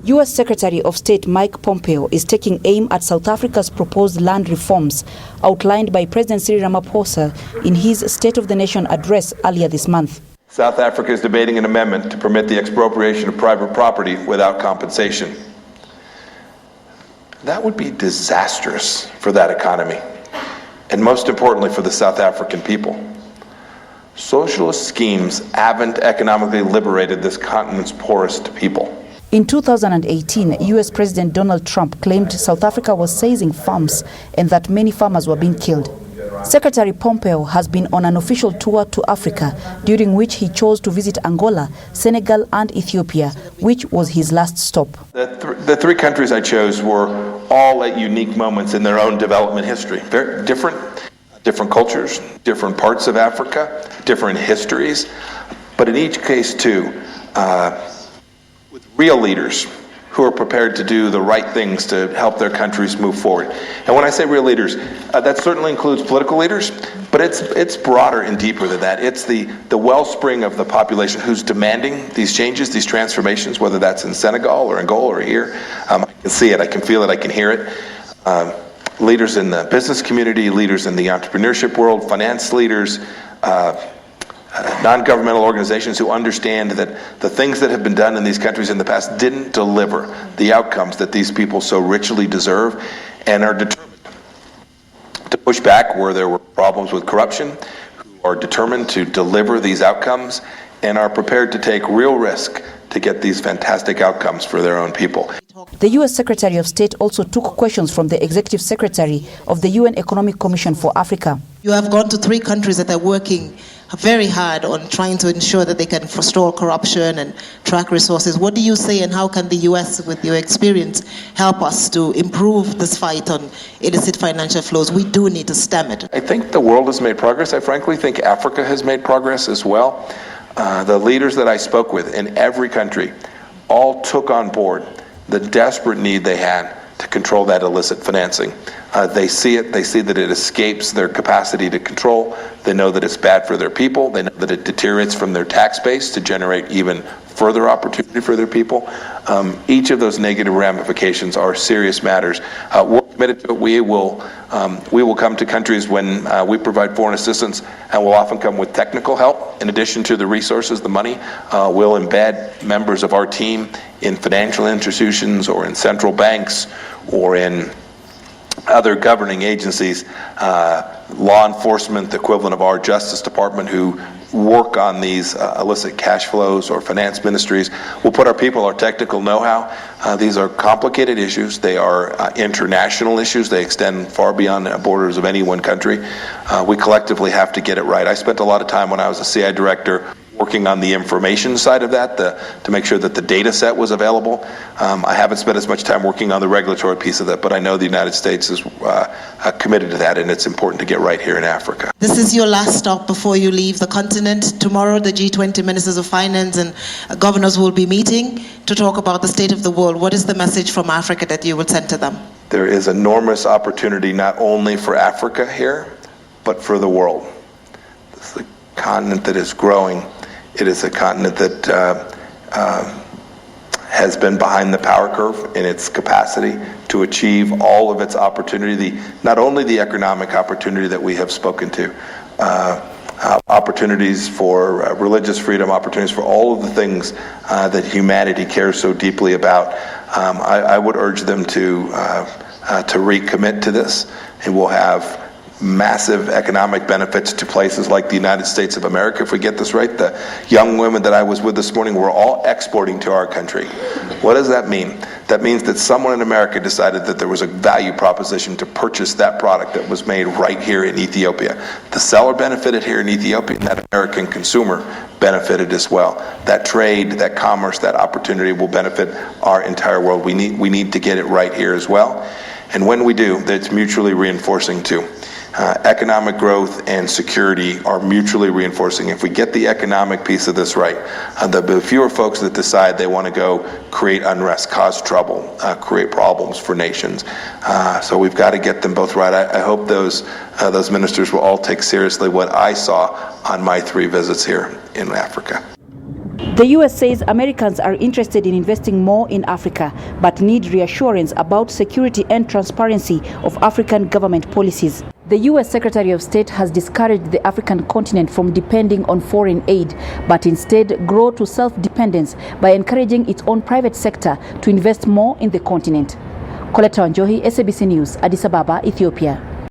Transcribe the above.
U.S. Secretary of State Mike Pompeo is taking aim at South Africa's proposed land reforms outlined by President Cyril Ramaphosa in his State of the Nation address earlier this month. South Africa is debating an amendment to permit the expropriation of private property without compensation. That would be disastrous for that economy, and most importantly for the South African people. Socialist schemes haven't economically liberated this continent's poorest people. In 2018, U.S. President Donald Trump claimed South Africa was seizing farms and that many farmers were being killed. Secretary Pompeo has been on an official tour to Africa, during which he chose to visit Angola, Senegal and Ethiopia, which was his last stop. The three countries I chose were all at unique moments in their own development history. Very different cultures, different parts of Africa, different histories, but in each case too, with real leaders who are prepared to do the right things to help their countries move forward. And when I say real leaders, that certainly includes political leaders, but it's broader and deeper than that. It's the wellspring of the population who's demanding these changes, these transformations, whether that's in Senegal or Angola or here. I can see it, I can feel it, I can hear it. Leaders in the business community, leaders in the entrepreneurship world, finance leaders, non-governmental organizations who understand that the things that have been done in these countries in the past didn't deliver the outcomes that these people so richly deserve, and are determined to push back where there were problems with corruption, who are determined to deliver these outcomes, and are prepared to take real risk to get these fantastic outcomes for their own people. The U.S. Secretary of State also took questions from the Executive Secretary of the UN Economic Commission for Africa. You have gone to 3 countries that are working very hard on trying to ensure that they can forestall corruption and track resources. What do you say, and how can the U.S., with your experience, help us to improve this fight on illicit financial flows? We do need to stem it. I think the world has made progress. I frankly think Africa has made progress as well. The leaders that I spoke with in every country all took on board the desperate need they had to control that illicit financing. They see it, they see that it escapes their capacity to control. They know that it's bad for their people. They know that it deteriorates from their tax base to generate even further opportunity for their people. Each of those negative ramifications are serious matters. We're committed to it. We will come to countries when we provide foreign assistance, and we'll often come with technical help. In addition to the resources, the money, we'll embed members of our team in financial institutions or in central banks or in other governing agencies, law enforcement, the equivalent of our Justice Department, who work on these illicit cash flows, or finance ministries. We'll put our people, our technical know-how. These are complicated issues. They are international issues. They extend far beyond the borders of any one country. We collectively have to get it right. I spent a lot of time when I was a CI director working on the information side of that, to make sure that the data set was available. I haven't spent as much time working on the regulatory piece of that, but I know the United States is committed to that, and it's important to get right here in Africa. This is your last stop before you leave the continent. Tomorrow, the G20 Ministers of Finance and governors will be meeting to talk about the state of the world. What is the message from Africa that you will send to them? There is enormous opportunity not only for Africa here, but for the world. This is a continent that is growing. It is a continent that has been behind the power curve in its capacity to achieve all of its opportunity, not only the economic opportunity that we have spoken to, opportunities for religious freedom, opportunities for all of the things that humanity cares so deeply about. I would urge them to recommit to this, and we'll have massive economic benefits to places like the United States of America if we get this right. The young women that I was with this morning were all exporting to our country. What does that mean? That means that someone in America decided that there was a value proposition to purchase that product that was made right here in Ethiopia. The seller benefited here in Ethiopia, and that American consumer benefited as well. That trade, that commerce, that opportunity will benefit our entire world. We need to get it right here as well. And when we do, it's mutually reinforcing too. Economic growth and security are mutually reinforcing. If we get the economic piece of this right, there'll be fewer folks that decide they want to go create unrest, cause trouble, create problems for nations. So we've got to get them both right. I hope those ministers will all take seriously what I saw on my 3 visits here in Africa. The US says Americans are interested in investing more in Africa, but need reassurance about security and transparency of African government policies. The US Secretary of State has discouraged the African continent from depending on foreign aid, but instead grow to self-dependence by encouraging its own private sector to invest more in the continent. Coletta Wanjohi, SABC News, Addis Ababa, Ethiopia.